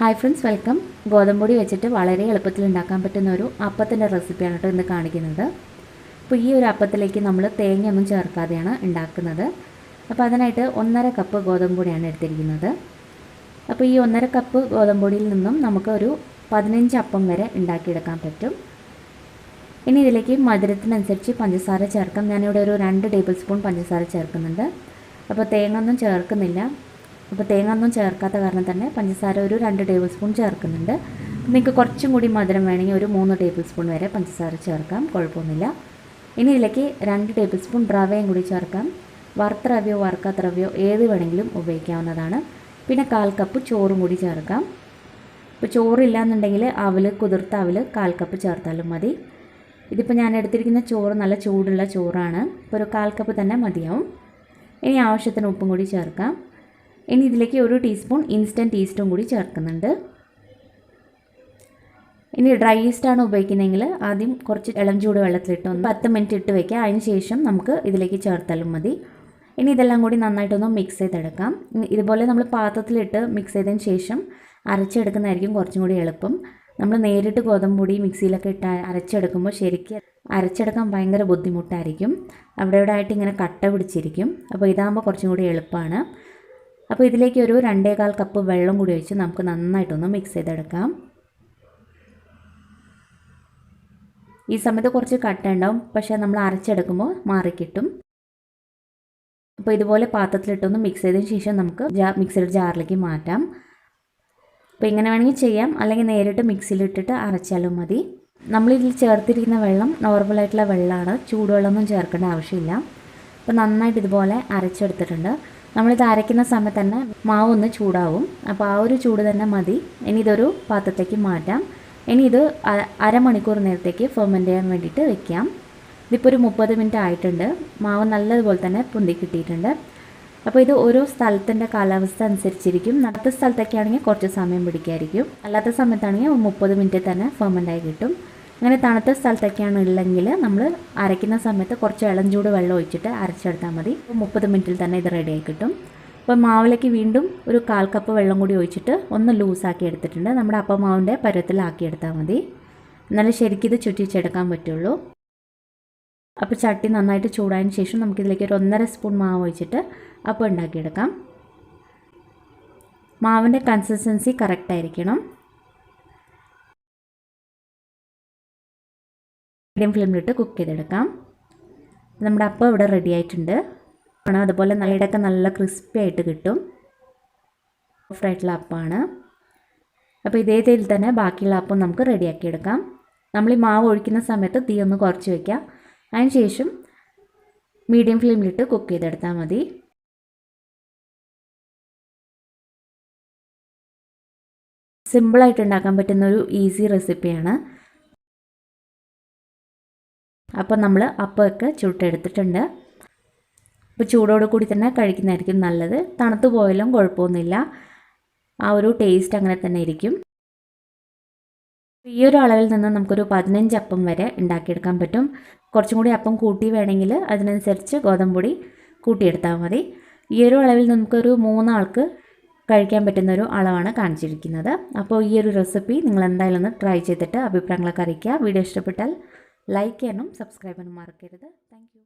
Hi friends, welcome. ഗോതമ്പൊടി വെച്ചിട്ട് വളരെ എളുപ്പത്തിൽ ഉണ്ടാക്കാൻ പറ്റുന്ന ഒരു അപ്പത്തിൻ്റെ റെസിപ്പിയാണ് കേട്ടോ ഇന്ന് കാണിക്കുന്നത്. അപ്പോൾ ഈ ഒരു അപ്പത്തിലേക്ക് നമ്മൾ തേങ്ങയൊന്നും ചേർക്കാതെയാണ് ഉണ്ടാക്കുന്നത്. അപ്പോൾ അതിനായിട്ട് 1.5 കപ്പ് ഗോതമ്പൊടിയാണ് എടുത്തിരിക്കുന്നത്. അപ്പോൾ ഈ 1.5 കപ്പ് ഗോതമ്പൊടിയിൽ നിന്നും നമുക്ക് ഒരു 15 അപ്പം വരെ ഉണ്ടാക്കിയെടുക്കാൻ പറ്റും. ഇനി ഇതിലേക്ക് മധുരത്തിനനുസരിച്ച് പഞ്ചസാര ചേർക്കാം. ഞാനിവിടെ ഒരു 2 ടേബിൾ സ്പൂൺ പഞ്ചസാര ചേർക്കുന്നുണ്ട്. അപ്പോൾ തേങ്ങ ഒന്നും ചേർക്കുന്നില്ല. അപ്പോൾ തേങ്ങ ഒന്നും ചേർക്കാത്ത കാരണം തന്നെ പഞ്ചസാര ഒരു 2 ടേബിൾ സ്പൂൺ ചേർക്കുന്നുണ്ട്. നിങ്ങൾക്ക് കുറച്ചും കൂടി മധുരം വേണമെങ്കിൽ ഒരു 3 ടേബിൾ സ്പൂൺ വരെ പഞ്ചസാര ചേർക്കാം, കുഴപ്പമൊന്നുമില്ല. ഇനി ഇതിലേക്ക് 2 ടേബിൾ സ്പൂൺ റവയും കൂടി ചേർക്കാം. വറുത്ത റവയോ വറുക്കാത്ത റവയോ ഏത് വേണമെങ്കിലും ഉപയോഗിക്കാവുന്നതാണ്. പിന്നെ 1/4 കപ്പ് ചോറും കൂടി ചേർക്കാം. ഇപ്പോൾ ചോറില്ല എന്നുണ്ടെങ്കിൽ കുതിർത്ത അവൽ 1/4 കപ്പ് ചേർത്താലും മതി. ഇതിപ്പോൾ ഞാൻ എടുത്തിരിക്കുന്ന ചോറ് നല്ല ചൂടുള്ള ചോറാണ്. ഇപ്പോൾ ഒരു 1/4 കപ്പ് തന്നെ മതിയാവും. ഇനി ആവശ്യത്തിന് ഉപ്പും കൂടി ചേർക്കാം. ഇനി ഇതിലേക്ക് 1 ടീസ്പൂൺ ഇൻസ്റ്റൻറ്റ് ഈസ്റ്റും കൂടി ചേർക്കുന്നുണ്ട്. ഇനി ഡ്രൈ ഈസ്റ്റാണ് ഉപയോഗിക്കുന്നതെങ്കിൽ ആദ്യം കുറച്ച് ഇളം ചൂട് വെള്ളത്തിലിട്ട് 10 മിനിറ്റ് ഇട്ട് വയ്ക്കുക. അതിന് ശേഷം നമുക്ക് ഇതിലേക്ക് ചേർത്താലും മതി. ഇനി ഇതെല്ലാം കൂടി നന്നായിട്ടൊന്ന് മിക്സ് ചെയ്തെടുക്കാം. ഇതുപോലെ നമ്മൾ പാത്രത്തിലിട്ട് മിക്സ് ചെയ്തതിന് ശേഷം അരച്ചെടുക്കുന്നതായിരിക്കും കുറച്ചും കൂടി എളുപ്പം. നമ്മൾ നേരിട്ട് ഗോതമ്പൊടി മിക്സിയിലൊക്കെ ഇട്ട് അരച്ചെടുക്കുമ്പോൾ ശരിക്കും അരച്ചെടുക്കാൻ ഭയങ്കര ബുദ്ധിമുട്ടായിരിക്കും. അവിടെ ഇവിടെ ആയിട്ട് ഇങ്ങനെ കട്ട പിടിച്ചിരിക്കും. അപ്പോൾ ഇതാകുമ്പോൾ കുറച്ചും കൂടി എളുപ്പമാണ്. അപ്പോൾ ഇതിലേക്ക് ഒരു 2.25 കപ്പ് വെള്ളം കൂടി ഒഴിച്ച് നമുക്ക് നന്നായിട്ടൊന്ന് മിക്സ് ചെയ്തെടുക്കാം. ഈ സമയത്ത് കുറച്ച് കട്ട ഉണ്ടാവും, പക്ഷേ നമ്മൾ അരച്ചെടുക്കുമ്പോൾ മാറിക്കിട്ടും. അപ്പോൾ ഇതുപോലെ പാത്രത്തിലിട്ടൊന്ന് മിക്സ് ചെയ്തതിന് ശേഷം നമുക്ക് മിക്സിയുടെ ജാറിലേക്ക് മാറ്റാം. അപ്പോൾ ഇങ്ങനെ വേണമെങ്കിൽ ചെയ്യാം, അല്ലെങ്കിൽ നേരിട്ട് മിക്സിയിലിട്ടിട്ട് അരച്ചാലും മതി. നമ്മളിതിൽ ചേർത്തിരിക്കുന്ന വെള്ളം നോർമലായിട്ടുള്ള വെള്ളമാണ്, ചൂടുവെള്ളമൊന്നും ചേർക്കേണ്ട ആവശ്യമില്ല. അപ്പോൾ നന്നായിട്ട് ഇതുപോലെ അരച്ചെടുത്തിട്ടുണ്ട്. നമ്മളിത് അരയ്ക്കുന്ന സമയത്ത് തന്നെ മാവ് ഒന്ന് ചൂടാവും. അപ്പോൾ ആ ഒരു ചൂട് തന്നെ മതി. ഇനി ഇതൊരു പാത്രത്തേക്ക് മാറ്റാം. ഇനി ഇത് അരമണിക്കൂർ നേരത്തേക്ക് ഫെർമെൻറ്റ് ചെയ്യാൻ വേണ്ടിയിട്ട് വെക്കാം. ഇതിപ്പോൾ ഒരു 30 മിനിറ്റ് ആയിട്ടുണ്ട്. മാവ് നല്ലതുപോലെ തന്നെ പൊന്തി കിട്ടിയിട്ടുണ്ട്. അപ്പോൾ ഇത് ഓരോ സ്ഥലത്തിൻ്റെ കാലാവസ്ഥ അനുസരിച്ചിരിക്കും. അടുത്ത സ്ഥലത്തൊക്കെ ആണെങ്കിൽ കുറച്ച് സമയം പിടിക്കായിരിക്കും. അല്ലാത്ത സമയത്താണെങ്കിൽ 30 മിനിറ്റ് തന്നെ ഫെർമെൻ്റായി കിട്ടും. അങ്ങനെ തണുത്ത സ്ഥലത്തൊക്കെയാണ് ഉള്ളെങ്കിൽ നമ്മൾ അരയ്ക്കുന്ന സമയത്ത് കുറച്ച് ഇളം ചൂട് വെള്ളം ഒഴിച്ചിട്ട് അരച്ചെടുത്താൽ മതി. 30 മിനിറ്റിൽ തന്നെ ഇത് റെഡിയായി കിട്ടും. അപ്പോൾ മാവിലേക്ക് വീണ്ടും ഒരു 1/4 കപ്പ് വെള്ളം കൂടി ഒഴിച്ചിട്ട് ഒന്ന് ലൂസാക്കി എടുത്തിട്ടുണ്ട്. നമ്മുടെ അപ്പം മാവിൻ്റെ പരുവത്തിലാക്കിയെടുത്താൽ മതി. എന്നാലും ശരിക്കും ഇത് ചുറ്റിച്ചെടുക്കാൻ പറ്റുള്ളൂ. അപ്പോൾ ചട്ടി നന്നായിട്ട് ചൂടായതിന് ശേഷം നമുക്കിതിലേക്ക് ഒരു 1.5 സ്പൂൺ മാവ് ഒഴിച്ചിട്ട് അപ്പം ഉണ്ടാക്കിയെടുക്കാം. മാവിൻ്റെ കൺസിസ്റ്റൻസി കറക്റ്റായിരിക്കണം. മീഡിയം ഫ്ലെയിമിലിട്ട് കുക്ക് ചെയ്തെടുക്കാം. നമ്മുടെ അപ്പം ഇവിടെ റെഡി ആയിട്ടുണ്ട്. അതുപോലെ നല്ലയിടൊക്കെ നല്ല ക്രിസ്പി ആയിട്ട് കിട്ടും. സോഫ്റ്റായിട്ടുള്ള അപ്പമാണ്. അപ്പോൾ ഇതേ തീയിൽ തന്നെ ബാക്കിയുള്ള അപ്പം നമുക്ക് റെഡിയാക്കിയെടുക്കാം. നമ്മൾ ഈ മാവ് ഒഴിക്കുന്ന സമയത്ത് തീ ഒന്ന് കുറച്ച് വയ്ക്കാം. അതിന് ശേഷം മീഡിയം ഫ്ലെയിമിലിട്ട് കുക്ക് ചെയ്തെടുത്താൽ മതി. സിമ്പിളായിട്ട് ഉണ്ടാക്കാൻ പറ്റുന്നൊരു ഈസി റെസിപ്പിയാണ്. അപ്പോൾ നമ്മൾ അപ്പമൊക്കെ ചുട്ടെടുത്തിട്ടുണ്ട്. അപ്പോൾ ചൂടോട് കൂടി തന്നെ കഴിക്കുന്നതായിരിക്കും നല്ലത്. തണുത്തു പോയാലും കുഴപ്പമൊന്നുമില്ല, ആ ഒരു ടേസ്റ്റ് അങ്ങനെ തന്നെ ഇരിക്കും. ഈ ഒരു അളവിൽ നിന്ന് നമുക്കൊരു 15 അപ്പം വരെ ഉണ്ടാക്കിയെടുക്കാൻ പറ്റും. കുറച്ചും കൂടി അപ്പം കൂട്ടി വേണമെങ്കിൽ അതിനനുസരിച്ച് ഗോതമ്പൊടി കൂട്ടിയെടുത്താൽ മതി. ഈ ഒരു അളവിൽ നമുക്കൊരു 3 ആൾക്ക് കഴിക്കാൻ പറ്റുന്നൊരു അളവാണ് കാണിച്ചിരിക്കുന്നത്. അപ്പോൾ ഈ ഒരു റെസിപ്പി നിങ്ങൾ എന്തായാലും ഒന്ന് ട്രൈ ചെയ്തിട്ട് അഭിപ്രായങ്ങളൊക്കെ അറിയിക്കുക. വീഡിയോ ഇഷ്ടപ്പെട്ടാൽ ലൈക്ക് ചെയ്യാനും സബ്സ്ക്രൈബ് ചെയ്യാനും മറക്കരുത്. Thank you.